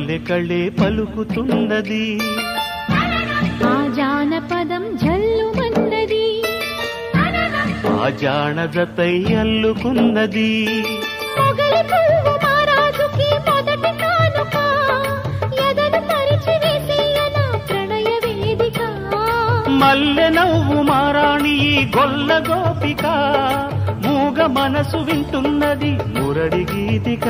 పల్లె కళ్ళే పలుకుతున్నది ఆ జానపదం జల్లుమన్నది ఆ జానజతై అల్లుకున్నది మొగలి పువ్వు మహారాజుకి మొదటి కానుక ఎదను పరిచి వేసేయన ప్రణయ వేదిక మల్లె నవ్వు మారాణి ఈ గొల్ల గోపిక మూగ మనసు వింటున్నది మురడి గీతిక